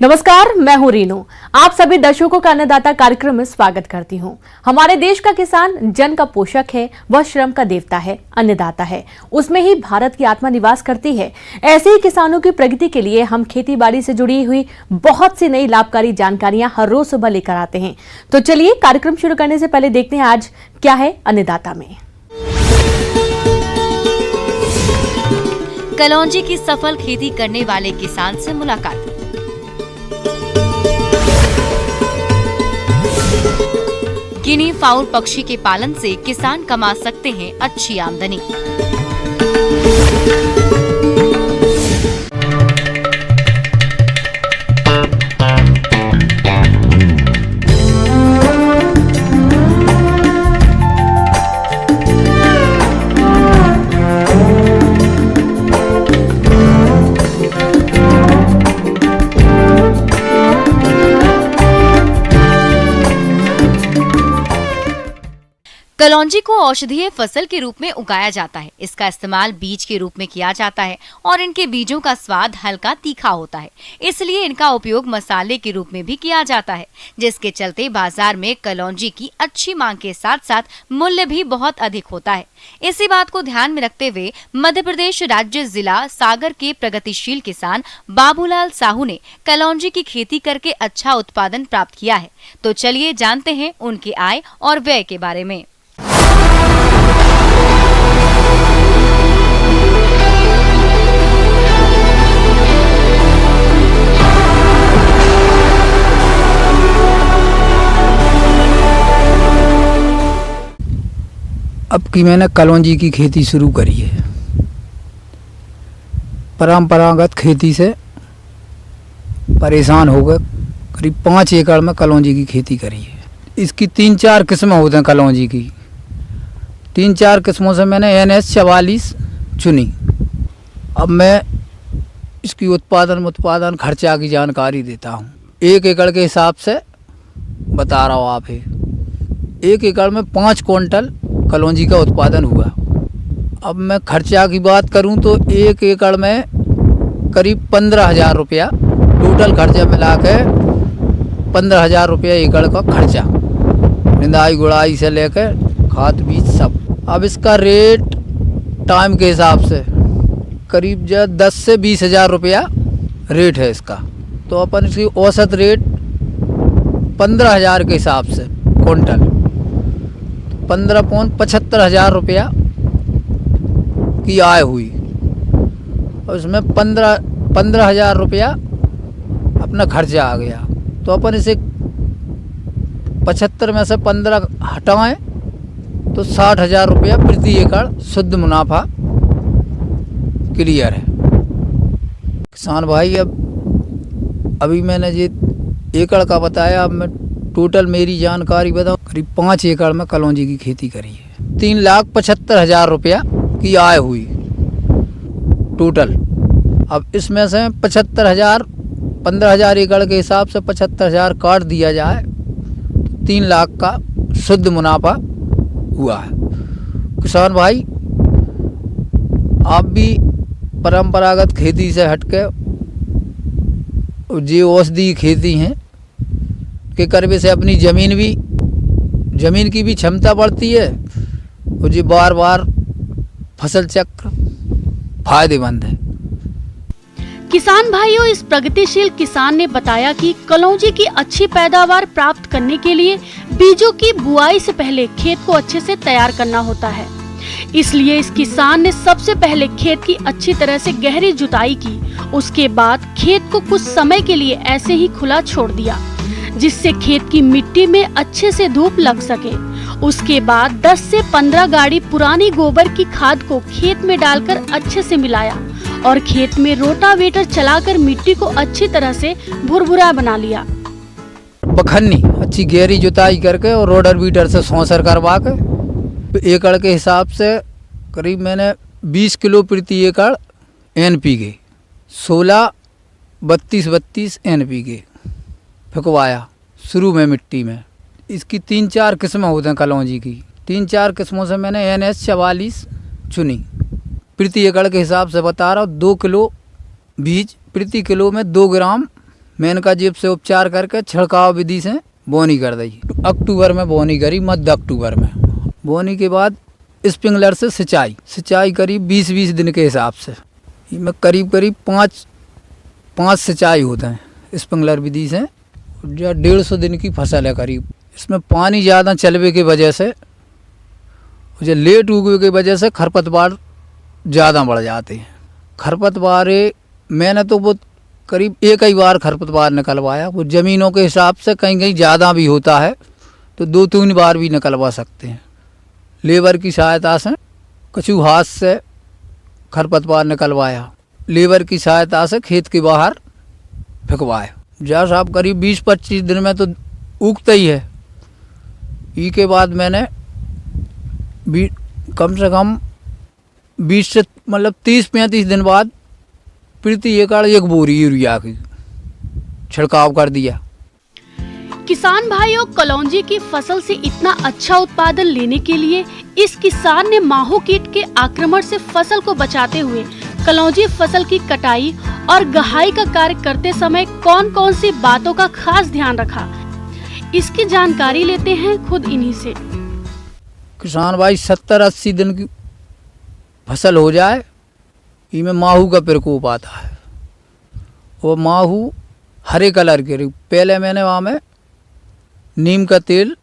नमस्कार, मैं हूं रीनू। आप सभी दर्शकों का अन्नदाता कार्यक्रम में स्वागत करती हूं। हमारे देश का किसान जन का पोषक है, वह श्रम का देवता है, अन्नदाता है। उसमें ही भारत की आत्मा निवास करती है। ऐसे ही किसानों की प्रगति के लिए हम खेती बाड़ी से जुड़ी हुई बहुत सी नई लाभकारी जानकारियां हर रोज सुबह लेकर आते हैं। तो चलिए कार्यक्रम शुरू करने से पहले देखते हैं आज क्या है अन्नदाता में। कलौंजी की सफल खेती करने वाले किसान से मुलाकात। गिनी फाउल पक्षी के पालन से किसान कमा सकते हैं अच्छी आमदनी। कलौंजी को औषधीय फसल के रूप में उगाया जाता है। इसका इस्तेमाल बीज के रूप में किया जाता है और इनके बीजों का स्वाद हल्का तीखा होता है, इसलिए इनका उपयोग मसाले के रूप में भी किया जाता है, जिसके चलते बाजार में कलौंजी की अच्छी मांग के साथ साथ मूल्य भी बहुत अधिक होता है। इसी बात को ध्यान में रखते हुए मध्य प्रदेश राज्य जिला सागर के प्रगतिशील किसान बाबूलाल साहू ने कलौंजी की खेती करके अच्छा उत्पादन प्राप्त किया है। तो चलिए जानते हैं उनकी आय और व्यय के बारे में। अब की मैंने कलौंजी की खेती शुरू करी है। परंपरागत खेती से परेशान होकर करीब 5 एकड़ में कलौंजी की खेती करी है। इसकी 3-4 किस्में होते हैं कलौंजी की। 3-4 किस्मों से मैंने NS 44 चुनी। अब मैं इसकी उत्पादन खर्चा की जानकारी देता हूँ। 1 एकड़ के हिसाब से बता रहा हूँ आप। 1 एकड़ में 5 क्विंटल कलौंजी का उत्पादन हुआ। अब मैं खर्चा की बात करूं तो 1 एकड़ में करीब 15,000 रुपया टोटल खर्चा मिला के 15,000 रुपया एकड़ का खर्चा, निंदाई गुड़ाई से लेकर खाद बीज सब। अब इसका रेट टाइम के हिसाब से करीब 10 से 20,000 रुपया रेट है इसका। तो अपन इसकी औसत रेट 15,000 के हिसाब से क्विंटल 15,75,000 रुपया की आय हुई। और उसमें 15,000 रुपया अपना खर्चा आ गया। तो अपन इसे 75 में से 15 हटाएं तो 60,000 रुपया प्रति एकड़ शुद्ध मुनाफा क्लियर है। किसान भाई अभी मैंने ये एकड़ का बताया। अब मैं टोटल मेरी जानकारी बताऊं, करीब 5 एकड़ में कलौंजी की खेती करी है। 3,75,000 रुपया की आय हुई टोटल। अब इसमें से 75,000 15,000 एकड़ के हिसाब से 75,000 काट दिया जाए, 3 लाख का शुद्ध मुनाफा हुआ है। किसान भाई आप भी परंपरागत खेती से हटके जो औषधि खेती हैं के करने से अपनी जमीन की भी क्षमता बढ़ती है और जी बार बार फसल चक्र फायदेमंद है। किसान भाइयों, इस प्रगतिशील किसान ने बताया कि कलौंजी की अच्छी पैदावार प्राप्त करने के लिए बीजों की बुआई से पहले खेत को अच्छे से तैयार करना होता है। इसलिए इस किसान ने सबसे पहले खेत की अच्छी तरह से गहरी जुताई की। उसके बाद खेत को कुछ समय के लिए ऐसे ही खुला छोड़ दिया, जिससे खेत की मिट्टी में अच्छे से धूप लग सके। उसके बाद 10 से 15 गाड़ी पुरानी गोबर की खाद को खेत में डालकर अच्छे से मिलाया और खेत में रोटावेटर चलाकर मिट्टी को अच्छी तरह से भुरभुरा बना लिया। बखन्नी अच्छी गहरी जुताई करके और रोडर बीटर से सौंसर करवा के एकड़ के हिसाब से करीब मैंने 20 किलो प्रति एकड़ NPK 16-32 NPK फेंकवाया शुरू में मिट्टी में। इसकी 3-4 किस्में होते हैं कलौंजी की। 3-4 किस्मों से मैंने NS 44 चुनी। प्रति एकड़ के हिसाब से बता रहा हूँ। 2 किलो बीज प्रति किलो में 2 ग्राम मेनका जेब से उपचार करके छिड़काव विधि से बोनी कर दी। अक्टूबर में बोनी करी, मध्य अक्टूबर में बोनी के बाद स्प्रिंकलर से सिंचाई करीब 20-20 दिन के हिसाब से। इसमें करीब 5 सिंचाई होते हैं स्प्रिंकलर विधि से। 150 दिन की फसल है करीब। इसमें पानी ज़्यादा चलवे की वजह से, जो लेट उगने की वजह से खरपतवार ज़्यादा बढ़ जाते हैं। खरपतवार मैंने तो वो करीब एक ही बार खरपतवार निकलवाया। वो ज़मीनों के हिसाब से कहीं कहीं ज़्यादा भी होता है तो 2-3 बार भी निकलवा सकते हैं। लेबर की सहायता से कछु हाथ से खरपतवार निकलवाया, लेबर की सहायता से खेत के बाहर फेंकवाया। जैसा आप करीब 20-25 दिन में तो उगता ही है। ई के बाद मैंने कम से कम 20 से 30-35 दिन बाद प्रति एकड़ 1 बोरी यूरिया की छिड़काव कर दिया। किसान भाइयों, कलौंजी की फसल से इतना अच्छा उत्पादन लेने के लिए इस किसान ने माहो कीट के आक्रमण से फसल को बचाते हुए कलौंजी फसल की कटाई और गहाई का कार्य करते समय कौन कौन सी बातों का खास ध्यान रखा, इसकी जानकारी लेते हैं खुद इन्हीं से। किसान भाई 70-80 दिन की फसल हो जाए, इनमें माहू का प्रकोप आता है। वो माहू हरे कलर के। पहले मैंने वहाँ में नीम का तेल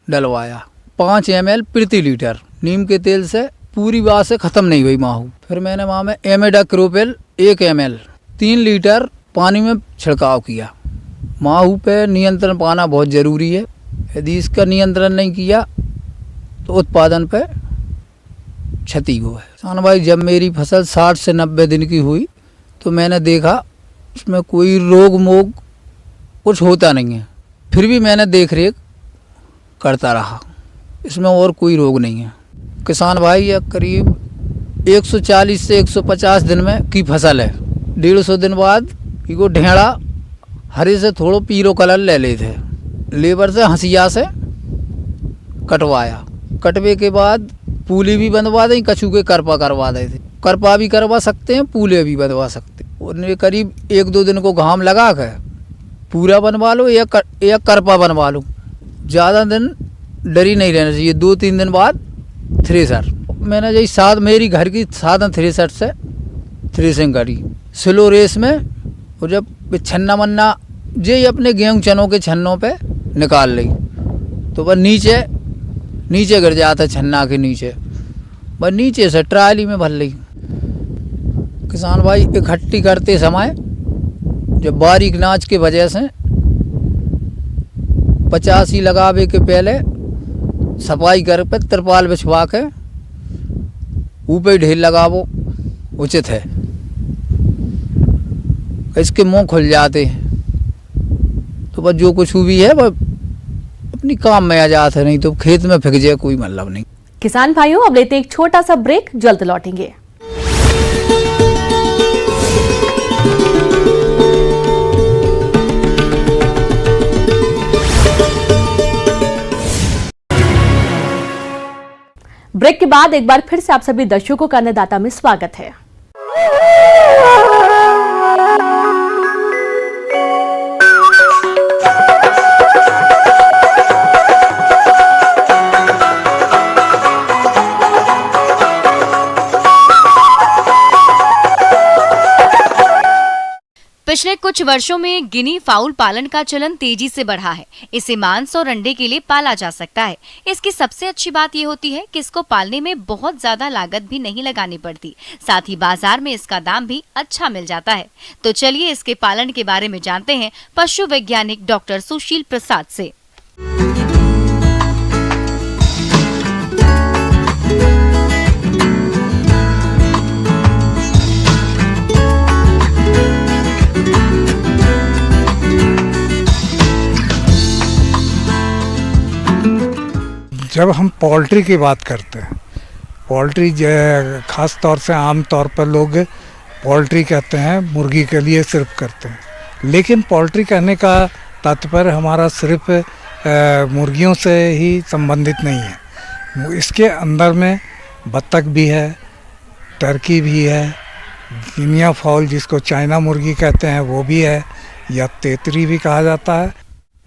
डलवाया 5 ml प्रति लीटर। नीम के तेल से पूरी बात से ख़त्म नहीं हुई माहू। फिर मैंने वहाँ में एमेडाक्रोपिल 1 ml 3 लीटर पानी में छिड़काव किया। माहू पे नियंत्रण पाना बहुत ज़रूरी है। यदि इसका नियंत्रण नहीं किया तो उत्पादन पे क्षति हो है। किसान भाई, जब मेरी फसल 60 से 90 दिन की हुई तो मैंने देखा उसमें कोई रोग मोग कुछ होता नहीं है। फिर भी मैंने देख रेख करता रहा, इसमें और कोई रोग नहीं है। किसान भाई, यह करीब 140 से 150 दिन में की फसल है। 150 दिन बाद इसको ढेड़ा हरे से थोड़ो पीलो कलर ले लेते थे। लेबर से हंसिया से कटवाया। कटवे के बाद पूले भी बंधवा दें, कछू के करपा करवा देते। करपा भी करवा सकते हैं, पूले भी बंधवा सकते हैं। उन्हें करीब 1-2 दिन को घाम लगा कर पूरा बनवा लो या करपा बनवा लो। ज़्यादा दिन डरी नहीं रहना चाहिए। 2-3 दिन बाद थ्रेसर, मैंने यही साथ मेरी घर की साधन थ्रेसर से थ्रेसिंग करी स्लो रेस में। और जब छन्ना मन्ना जे अपने गेहूँ चनों के छन्नों पे निकाल ली तो वह नीचे गिर जाता छन्ना के नीचे, वह नीचे से ट्राली में भर ली। किसान भाई, इकट्ठी करते समय जब बारीक नाच के वजह से 85 लगावे के पहले सफाई कर पे तिरपाल बिछवा के ऊपर ढेर लगावो उचित है। इसके मुंह खुल जाते हैं तो बस जो कुछ भी है वह अपनी काम में आ जाता है, नहीं तो खेत में फेंक जाए कोई मतलब नहीं। किसान भाइयों, अब लेते हैं एक छोटा सा ब्रेक, जल्द लौटेंगे। ब्रेक के बाद एक बार फिर से आप सभी दर्शकों का अन्नदाता में स्वागत है। पिछले कुछ वर्षों में गिनी फाउल पालन का चलन तेजी से बढ़ा है। इसे मांस और अंडे के लिए पाला जा सकता है। इसकी सबसे अच्छी बात ये होती है कि इसको पालने में बहुत ज्यादा लागत भी नहीं लगानी पड़ती, साथ ही बाजार में इसका दाम भी अच्छा मिल जाता है। तो चलिए इसके पालन के बारे में जानते हैं पशु वैज्ञानिक डॉक्टर सुशील प्रसाद से। जब हम पोल्ट्री की बात करते हैं, पोल्ट्री ख़ास तौर से आम तौर पर लोग पोल्ट्री कहते हैं, मुर्गी के लिए सिर्फ करते हैं। लेकिन पोल्ट्री कहने का तात्पर्य हमारा सिर्फ मुर्गियों से ही संबंधित नहीं है। इसके अंदर में बत्तख भी है, टर्की भी है, गिनिया फाउल जिसको चाइना मुर्गी कहते हैं वो भी है, या तेतरी भी कहा जाता है।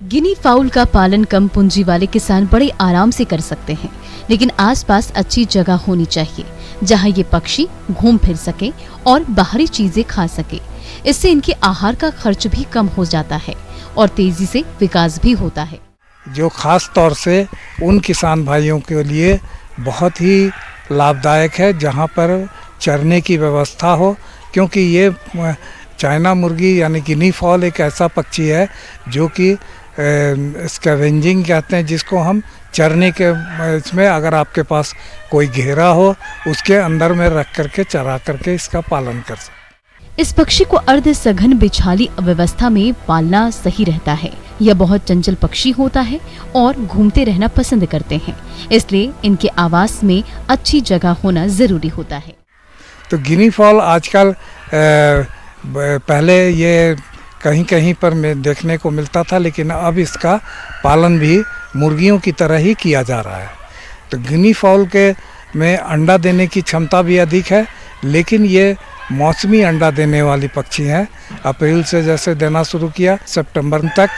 गिनी फाउल का पालन कम पूंजी वाले किसान बड़े आराम से कर सकते हैं, लेकिन आसपास अच्छी जगह होनी चाहिए जहां ये पक्षी घूम फिर सके और बाहरी चीजें खा सके। इससे इनके आहार का खर्च भी कम हो जाता है और तेजी से विकास भी होता है, जो खास तौर से उन किसान भाइयों के लिए बहुत ही लाभदायक है जहां पर चरने की व्यवस्था हो, क्योंकि ये चाइना मुर्गी यानी गिनी फॉल एक ऐसा पक्षी है जो कि स्कैवेंजिंग कहते हैं, जिसको हम चरने के इसमें अगर आपके पास कोई घेरा हो उसके अंदर में रख करके चरा करके इसका पालन कर सकते। इस पक्षी को अर्ध सघन बिछाली व्यवस्था में पालना सही रहता है। यह बहुत चंचल पक्षी होता है और घूमते रहना पसंद करते हैं, इसलिए इनके आवास में अच्छी जगह होना जरूरी होता है। तो गिनी फॉल आजकल पहले ये कहीं कहीं पर में देखने को मिलता था, लेकिन अब इसका पालन भी मुर्गियों की तरह ही किया जा रहा है। तो गिनी फॉल के में अंडा देने की क्षमता भी अधिक है, लेकिन ये मौसमी अंडा देने वाली पक्षी हैं। अप्रैल से जैसे देना शुरू किया सितंबर तक,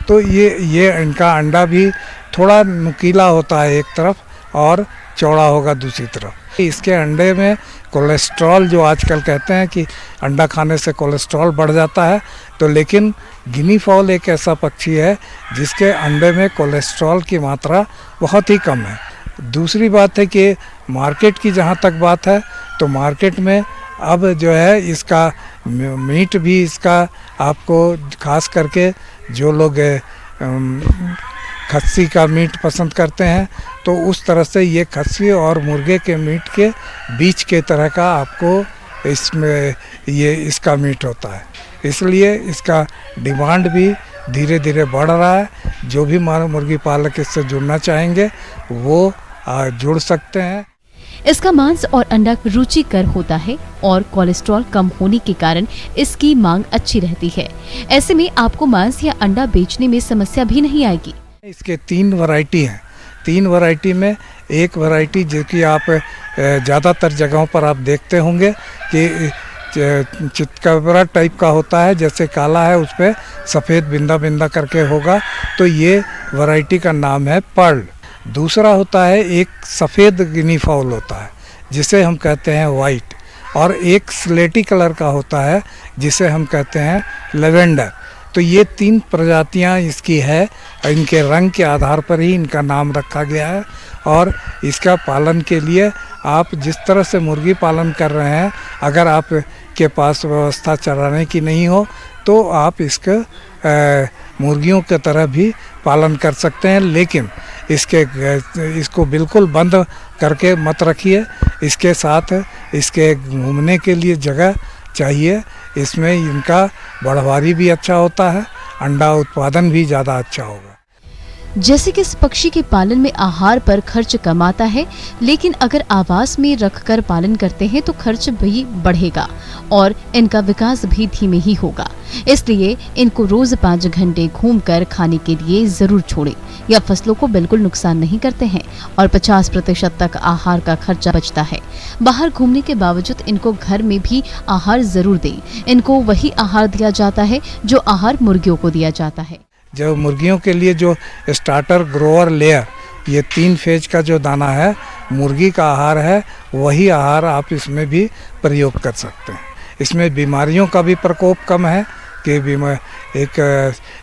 तो ये इनका अंडा भी थोड़ा नुकीला होता है एक तरफ और चौड़ा होगा दूसरी तरफ। इसके अंडे में कोलेस्ट्रॉल, जो आजकल कहते हैं कि अंडा खाने से कोलेस्ट्रॉल बढ़ जाता है, तो लेकिन गिनी फॉल एक ऐसा पक्षी है जिसके अंडे में कोलेस्ट्रॉल की मात्रा बहुत ही कम है। दूसरी बात है कि मार्केट की जहाँ तक बात है, तो मार्केट में अब जो है इसका मीट भी इसका आपको खास करके जो लोग खस्सी का मीट पसंद करते हैं, तो उस तरह से ये खस्सी और मुर्गे के मीट के बीच के तरह का आपको इसमें ये इसका मीट होता है। इसलिए इसका डिमांड भी धीरे धीरे बढ़ रहा है। जो भी मुर्गी पालक इससे जुड़ना चाहेंगे वो जुड़ सकते हैं। इसका मांस और अंडा रुचिकर होता है और कोलेस्ट्रॉल कम होने के कारण इसकी मांग अच्छी रहती है। ऐसे में आपको मांस या अंडा बेचने में समस्या भी नहीं आएगी। इसके 3 वैरायटी हैं। 3 वैरायटी में एक वैरायटी जो कि आप ज़्यादातर जगहों पर आप देखते होंगे कि चितकबरा टाइप का होता है, जैसे काला है उस पर सफ़ेद बिंदा बिंदा करके होगा, तो ये वैरायटी का नाम है पर्ल। दूसरा होता है एक सफ़ेद गिनी फाउल होता है जिसे हम कहते हैं वाइट, और एक स्लेटी कलर का होता है जिसे हम कहते हैं लेवेंडर। तो ये 3 प्रजातियां इसकी है, इनके रंग के आधार पर ही इनका नाम रखा गया है। और इसका पालन के लिए आप जिस तरह से मुर्गी पालन कर रहे हैं, अगर आप के पास व्यवस्था चराने की नहीं हो तो आप इसके मुर्गियों की तरह भी पालन कर सकते हैं, लेकिन इसको बिल्कुल बंद करके मत रखिए। इसके साथ इसके घूमने के लिए जगह चाहिए। इसमें इनका बढ़वारी भी अच्छा होता है, अंडा उत्पादन भी ज़्यादा अच्छा होगा। जैसे कि इस पक्षी के पालन में आहार पर खर्च कम आता है, लेकिन अगर आवास में रखकर पालन करते हैं तो खर्च भी बढ़ेगा और इनका विकास भी धीमे ही होगा। इसलिए इनको रोज 5 घंटे घूमकर खाने के लिए जरूर छोड़ें। यह फसलों को बिल्कुल नुकसान नहीं करते हैं और 50% तक आहार का खर्चा बचता है। बाहर घूमने के बावजूद इनको घर में भी आहार जरूर दें। इनको वही आहार दिया जाता है जो आहार मुर्गियों को दिया जाता है। जो मुर्गियों के लिए जो स्टार्टर, ग्रोअर, लेयर, ये 3 फेज का जो दाना है मुर्गी का आहार है, वही आहार आप इसमें भी प्रयोग कर सकते हैं। इसमें बीमारियों का भी प्रकोप कम है कि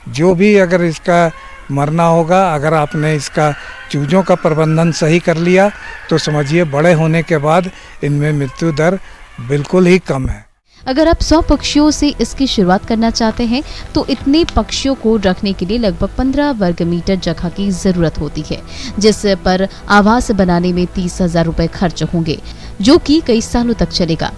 जो भी अगर इसका मरना होगा, अगर आपने इसका चूजों का प्रबंधन सही कर लिया तो समझिए बड़े होने के बाद इनमें मृत्यु दर बिल्कुल ही कम है। अगर आप 100 पक्षियों से इसकी शुरुआत करना चाहते हैं तो इतने पक्षियों को रखने के लिए लगभग 15 वर्ग मीटर जगह की जरूरत होती है, जिस पर आवास बनाने में 30,000 रुपए खर्च होंगे, जो कि कई सालों तक चलेगा।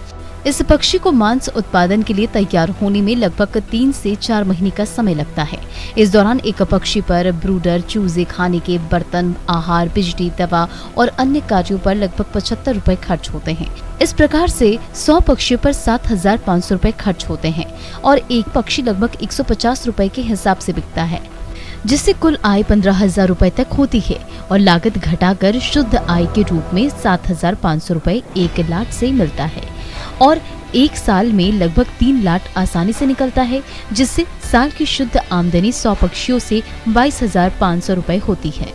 इस पक्षी को मांस उत्पादन के लिए तैयार होने में लगभग 3 से 4 महीने का समय लगता है। इस दौरान एक पक्षी पर ब्रूडर, चूजे, खाने के बर्तन, आहार, बिजली, दवा और अन्य कार्यों पर लगभग 75 रुपए खर्च होते हैं। इस प्रकार से 100 पक्षियों पर 7,500 रुपए खर्च होते हैं और एक पक्षी लगभग 150 रुपए के हिसाब से बिकता है, जिससे कुल आय 15,000 रुपए तक होती है और लागत घटाकर शुद्ध आय के रूप में 7,500 रुपए 1 लाट से मिलता है और 1 साल में लगभग 3 लाट आसानी से निकलता है, जिससे साल की शुद्ध आमदनी 100 पक्षियों से 22,500 रुपए होती है।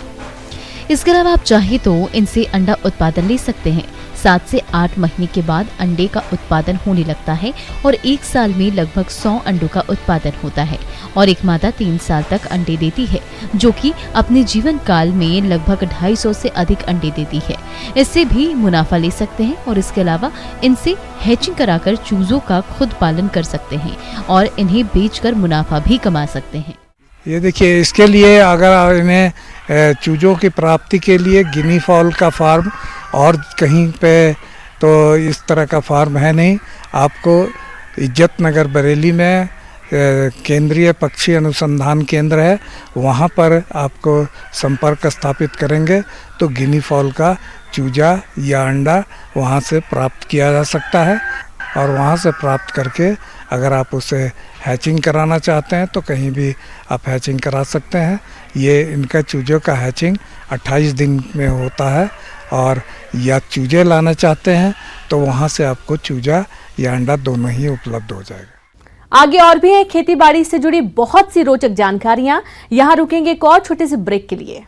इसके अलावा आप चाहे तो इनसे अंडा उत्पादन ले सकते हैं। 7 से 8 महीने के बाद अंडे का उत्पादन होने लगता है और 1 साल में लगभग 100 अंडों का उत्पादन होता है और एक मादा 3 साल तक अंडे देती है, जो कि अपने जीवन काल में लगभग 250 से अधिक अंडे देती है। इससे भी मुनाफा ले सकते हैं और इसके अलावा इनसे हैचिंग कराकर चूजों का खुद पालन कर सकते हैं और इन्हें बेचकर मुनाफा भी कमा सकते हैं। ये देखिए, इसके लिए अगर इन्हें चूजों की प्राप्ति के लिए गिनी फॉल का फार्म और कहीं पे तो इस तरह का फार्म है नहीं। आपको इज्जत नगर बरेली में केंद्रीय पक्षी अनुसंधान केंद्र है, वहाँ पर आपको संपर्क स्थापित करेंगे तो गिनी फॉल का चूजा या अंडा वहाँ से प्राप्त किया जा सकता है और वहाँ से प्राप्त करके अगर आप उसे हैचिंग कराना चाहते हैं तो कहीं भी आप हैचिंग करा सकते हैं। ये इनका चूजों का हैचिंग 28 दिन में होता है और या चूजे लाना चाहते हैं तो वहाँ से आपको चूजा या अंडा दोनों ही उपलब्ध हो जाएगा। आगे और भी है खेती बाड़ी से जुड़ी बहुत सी रोचक जानकारियां। यहाँ रुकेंगे एक और छोटे से ब्रेक के लिए।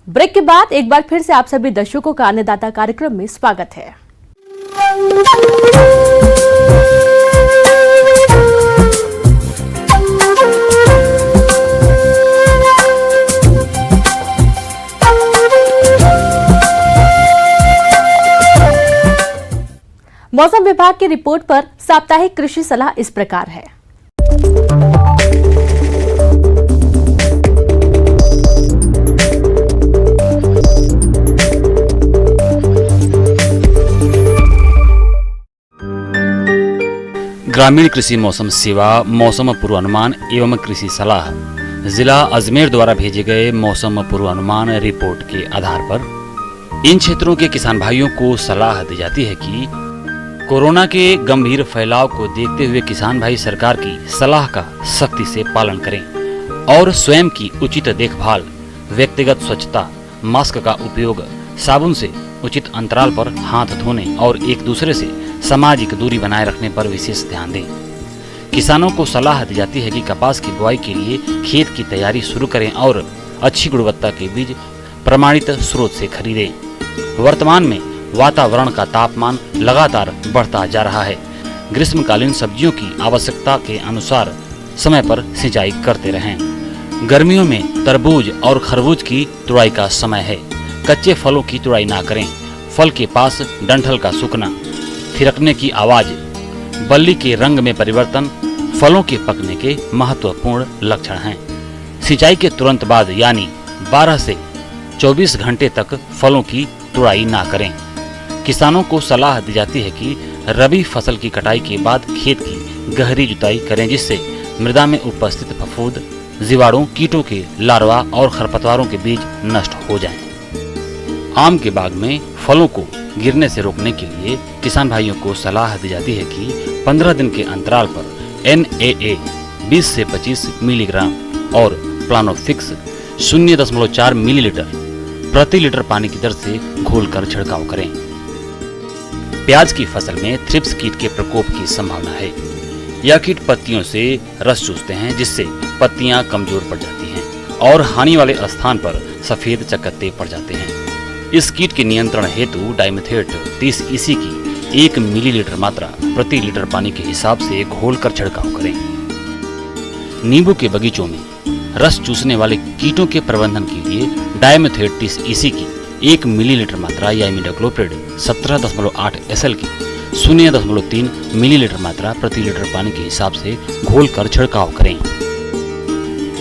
ब्रेक के बाद एक बार फिर से आप सभी दर्शकों का अन्नदाता कार्यक्रम में स्वागत है। मौसम विभाग की रिपोर्ट पर साप्ताहिक कृषि सलाह इस प्रकार है। ग्रामीण कृषि मौसम सेवा मौसम पूर्वानुमान एवं कृषि सलाह जिला अजमेर द्वारा भेजे गए मौसम पूर्वानुमान रिपोर्ट के आधार पर इन क्षेत्रों के किसान भाइयों को सलाह दी जाती है कि कोरोना के गंभीर फैलाव को देखते हुए किसान भाई सरकार की सलाह का सख्ती से पालन करें और स्वयं की उचित देखभाल, व्यक्तिगत स्वच्छता, मास्क का उपयोग, साबुन से उचित अंतराल पर हाथ धोने और एक दूसरे से सामाजिक दूरी बनाए रखने पर विशेष ध्यान दें। किसानों को सलाह दी जाती है कि कपास की बुआई के लिए खेत की तैयारी शुरू करें और अच्छी गुणवत्ता के बीज प्रमाणित स्रोत से खरीदें। वर्तमान में वातावरण का तापमान लगातार बढ़ता जा रहा है। ग्रीष्मकालीन सब्जियों की आवश्यकता के अनुसार समय पर सिंचाई करते रहें। गर्मियों में तरबूज और खरबूज की तुड़ाई का समय है। कच्चे फलों की तुड़ाई ना करें। फल के पास डंठल का सूखना, थिरकने की आवाज, बल्ली के रंग में परिवर्तन फलों के पकने के महत्वपूर्ण लक्षण हैं। सिंचाई के तुरंत बाद यानी 12 से 24 घंटे तक फलों की तुड़ाई ना करें। किसानों को सलाह दी जाती है कि रबी फसल की कटाई के बाद खेत की गहरी जुताई करें, जिससे मृदा में उपस्थित फफूंद, जीवाणु, कीटों के लार्वा और खरपतवारों के बीज नष्ट हो जाएं। आम के बाग में फलों को गिरने से रोकने के लिए किसान भाइयों को सलाह दी जाती है कि 15 दिन के अंतराल पर NAA 20 से 25 मिलीग्राम और प्लानोफिक्स 0.4 मिलीलीटर प्रति लीटर पानी की दर से घोलकर छिड़काव करें। प्याज की फसल में थ्रिप्स कीट के प्रकोप की संभावना है। यह कीट पत्तियों से रस चूसते हैं, जिससे पत्तियां कमजोर पड़ जाती हैं और हानि वाले स्थान पर सफेद चकत्ते पड़ जाते हैं। इस कीट के नियंत्रण हेतु डाइमेथेट 30 EC की 1 मिलीलीटर मात्रा प्रति लीटर पानी के हिसाब से घोलकर छिड़काव करें। नींबू के बगीचों में रस चूसने वाले कीटों के प्रबंधन के लिए डाइमेथेट 30 EC की 1 मिलीलीटर मात्रा या इमिडाक्लोप्रिड 17.8 SL की 0.3 मिलीलीटर मात्रा प्रति लीटर पानी के हिसाब से घोलकर छिड़काव करें।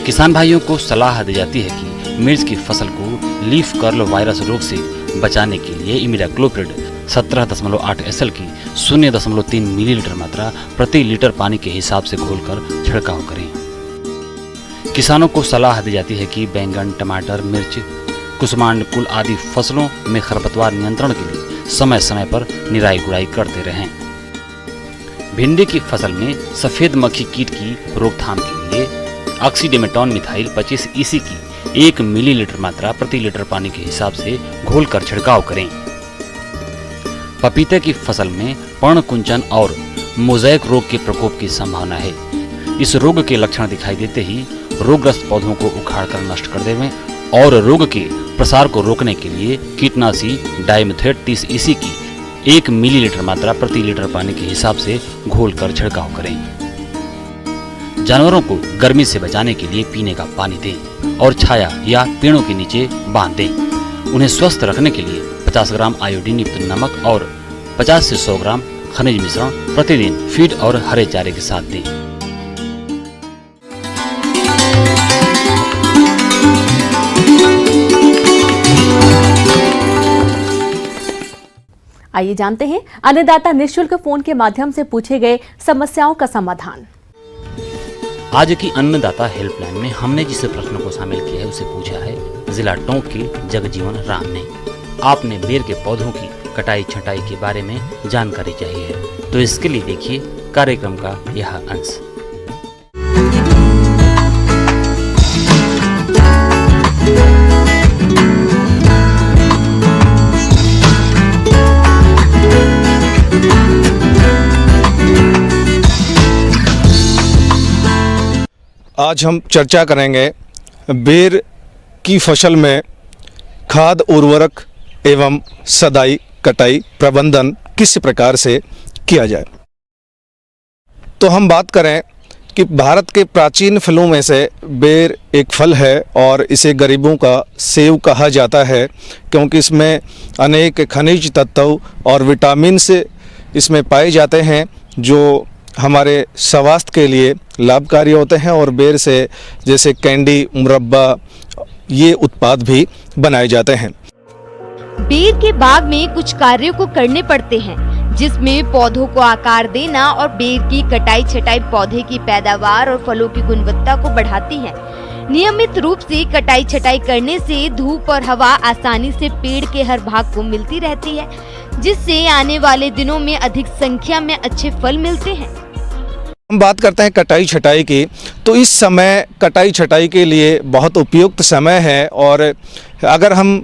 किसान भाइयों को सलाह दी जाती है कि मिर्च की फसल को लीफ कर्ल वायरस रोग से बचाने के लिए इमिडाक्लोप्रिड 17.8 SL की 0.3 मिलीलीटर मात्रा प्रति लीटर पानी के हिसाब से घोलकर छिड़काव करें। किसानों को सलाह दी जाती है कि बैंगन, टमाटर, मिर्च, कुसुमांड कुल आदि फसलों में खरपतवार नियंत्रण के लिए समय समय पर निराई गुड़ाई करते रहें। भिंडी की फसल में सफेद मक्खी कीट की रोकथाम के लिए ऑक्सीडेमेटॉन मिथाइल 25 EC की 1 मिलीलीटर मात्रा प्रति लीटर पानी के हिसाब से घोलकर छिड़काव करें। पपीते की फसल में पर्णकुंचन और मोज़ेक रोग के प्रकोप की संभावना है। इस रोग के लक्षण दिखाई देते ही रोगग्रस्त पौधों को उखाड़कर नष्ट कर देवें और रोग के प्रसार को रोकने के लिए कीटनाशी डाइमेथोएट 30 EC की 1 मिलीलीटर मात्रा प्रति लीटर पानी के हिसाब से घोलकर छिड़काव करें। जानवरों को गर्मी से बचाने के लिए पीने का पानी दें और छाया या पेड़ों के नीचे बांध दें। उन्हें स्वस्थ रखने के लिए 50 ग्राम आयोडीन युक्त नमक और 50 से 100 ग्राम खनिज मिश्रण प्रतिदिन फीड और हरे चारे के साथ दें। आइए जानते हैं अन्नदाता निःशुल्क फोन के माध्यम से पूछे गए समस्याओं का समाधान। आज की अन्नदाता हेल्पलाइन में हमने जिस प्रश्न को शामिल किया है उसे पूछा है जिला टोंक के जगजीवन राम ने। आपने बेर के पौधों की कटाई छटाई के बारे में जानकारी चाहिए है, तो इसके लिए देखिए कार्यक्रम का यह अंश। आज हम चर्चा करेंगे बेर की फसल में खाद उर्वरक एवं सदाई कटाई प्रबंधन किस प्रकार से किया जाए। तो हम बात करें कि भारत के प्राचीन फलों में से बेर एक फल है और इसे गरीबों का सेव कहा जाता है, क्योंकि इसमें अनेक खनिज तत्व और विटामिन से इसमें पाए जाते हैं जो हमारे स्वास्थ्य के लिए लाभकारी होते हैं। और बेर से जैसे कैंडी, मुरब्बा ये उत्पाद भी बनाए जाते हैं। बेर के बाग में कुछ कार्यों को करने पड़ते हैं, जिसमें पौधों को आकार देना और बेर की कटाई छटाई पौधे की पैदावार और फलों की गुणवत्ता को बढ़ाती है। नियमित रूप से कटाई छटाई करने से धूप और हवा आसानी से पेड़ के हर भाग को मिलती रहती है, जिससे आने वाले दिनों में अधिक संख्या में अच्छे फल मिलते हैं। हम बात करते हैं कटाई छटाई की, तो इस समय कटाई छटाई के लिए बहुत उपयुक्त समय है। और अगर हम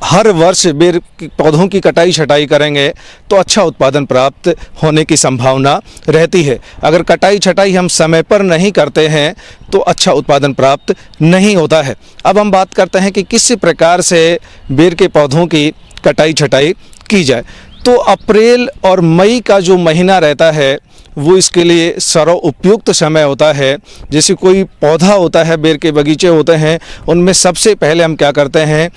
हर वर्ष बेर की पौधों की कटाई छटाई करेंगे तो अच्छा उत्पादन प्राप्त होने की संभावना रहती है। अगर कटाई छटाई हम समय पर नहीं करते हैं तो अच्छा उत्पादन प्राप्त नहीं होता है। अब हम बात करते हैं कि किस प्रकार से बेर के पौधों की कटाई छटाई की जाए। तो अप्रैल और मई का जो महीना रहता है वो इसके लिए सर्व उपयुक्त समय होता है। जैसे कोई पौधा होता है, बेर के बगीचे होते हैं, उनमें सबसे पहले हम क्या करते हैं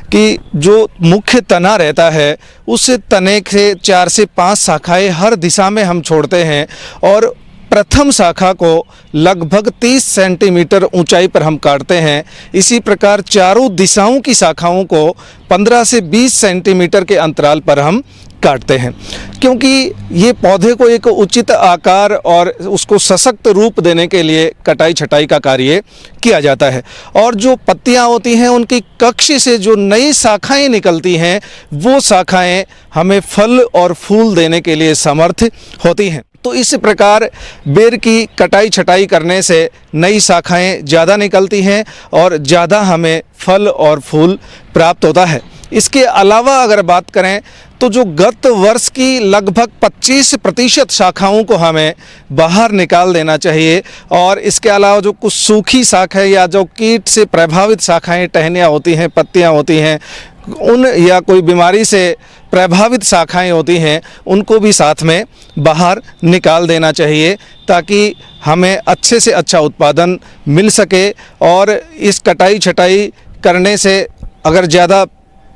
कि जो मुख्य तना रहता है उस तने से 4 से 5 शाखाएं हर दिशा में हम छोड़ते हैं और प्रथम शाखा को लगभग 30 सेंटीमीटर ऊंचाई पर हम काटते हैं। इसी प्रकार चारों दिशाओं की शाखाओं को 15 से 20 सेंटीमीटर के अंतराल पर हम काटते हैं, क्योंकि ये पौधे को एक उचित आकार और उसको सशक्त रूप देने के लिए कटाई छटाई का कार्य किया जाता है। और जो पत्तियां होती हैं उनकी कक्ष से जो नई शाखाएं निकलती हैं वो शाखाएं हमें फल और फूल देने के लिए समर्थ होती हैं। तो इस प्रकार बेर की कटाई छटाई करने से नई शाखाएं ज़्यादा निकलती हैं और ज़्यादा हमें फल और फूल प्राप्त होता है। इसके अलावा अगर बात करें तो जो गत वर्ष की लगभग 25% शाखाओं को हमें बाहर निकाल देना चाहिए। और इसके अलावा जो कुछ सूखी शाखाएं या जो कीट से प्रभावित शाखाएं, टहनियाँ होती हैं, पत्तियां होती हैं, उन या कोई बीमारी से प्रभावित शाखाएं होती हैं, उनको भी साथ में बाहर निकाल देना चाहिए ताकि हमें अच्छे से अच्छा उत्पादन मिल सके। और इस कटाई छटाई करने से अगर ज़्यादा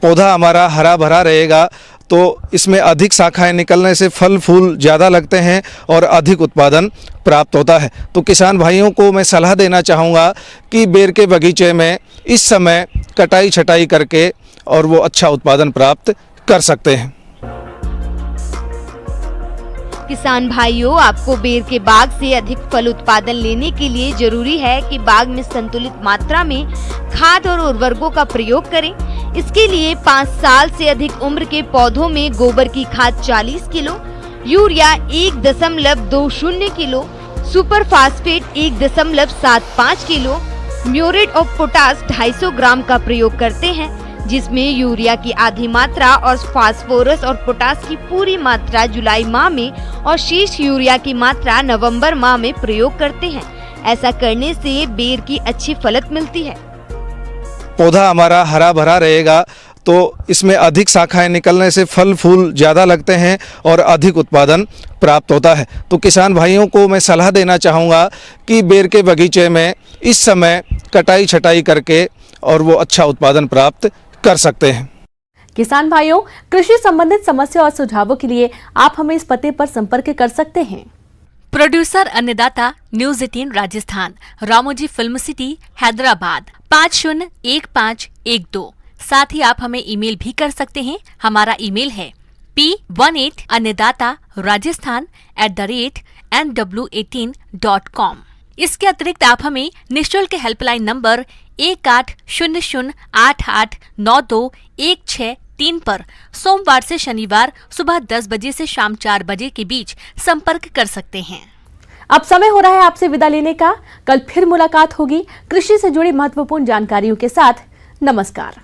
पौधा हमारा हरा भरा रहेगा तो इसमें अधिक शाखाएं निकलने से फल फूल ज़्यादा लगते हैं और अधिक उत्पादन प्राप्त होता है। तो किसान भाइयों को मैं सलाह देना चाहूँगा कि बेर के बगीचे में इस समय कटाई छटाई करके और वो अच्छा उत्पादन प्राप्त कर सकते हैं। किसान भाइयों, आपको बेर के बाग से अधिक फल उत्पादन लेने के लिए जरूरी है कि बाग में संतुलित मात्रा में खाद और उर्वरकों का प्रयोग करें। इसके लिए 5 साल से अधिक उम्र के पौधों में गोबर की खाद 40 kilo, urea 1.20 kilo, super phosphate 1.75 kilo, muriate of potash 250 ग्राम का प्रयोग करते हैं, जिसमें यूरिया की आधी मात्रा और फास्फोरस और पोटास की पूरी मात्रा जुलाई माह में और शेष यूरिया की मात्रा नवंबर माह में प्रयोग करते हैं। ऐसा करने से बेर की अच्छी फलत मिलती है। पौधा हमारा हरा भरा रहेगा तो इसमें अधिक शाखाएं निकलने से फल फूल ज़्यादा लगते हैं और अधिक उत्पादन प्राप्त होता है। तो किसान भाइयों को मैं सलाह देना चाहूँगा कि बेर के बगीचे में इस समय कटाई छटाई करके और वो अच्छा उत्पादन प्राप्त कर सकते हैं। किसान भाइयों, कृषि संबंधित समस्या और सुझावों के लिए आप हमें इस पते पर संपर्क कर सकते हैं। प्रोड्यूसर अन्नदाता news 18 Rajasthan, Ramoji film city, Hyderabad 501512। साथ ही आप हमें ईमेल भी कर सकते हैं। हमारा ईमेल है p18annadatarajasthan@nw18.com। इसके अतिरिक्त आप हमें निःशुल्क हेल्पलाइन नंबर 1800889216 पर सोमवार से शनिवार सुबह 10 बजे से शाम 4 बजे के बीच संपर्क कर सकते हैं। अब समय हो रहा है आपसे विदा लेने का। कल फिर मुलाकात होगी कृषि से जुड़ी महत्वपूर्ण जानकारियों के साथ। नमस्कार।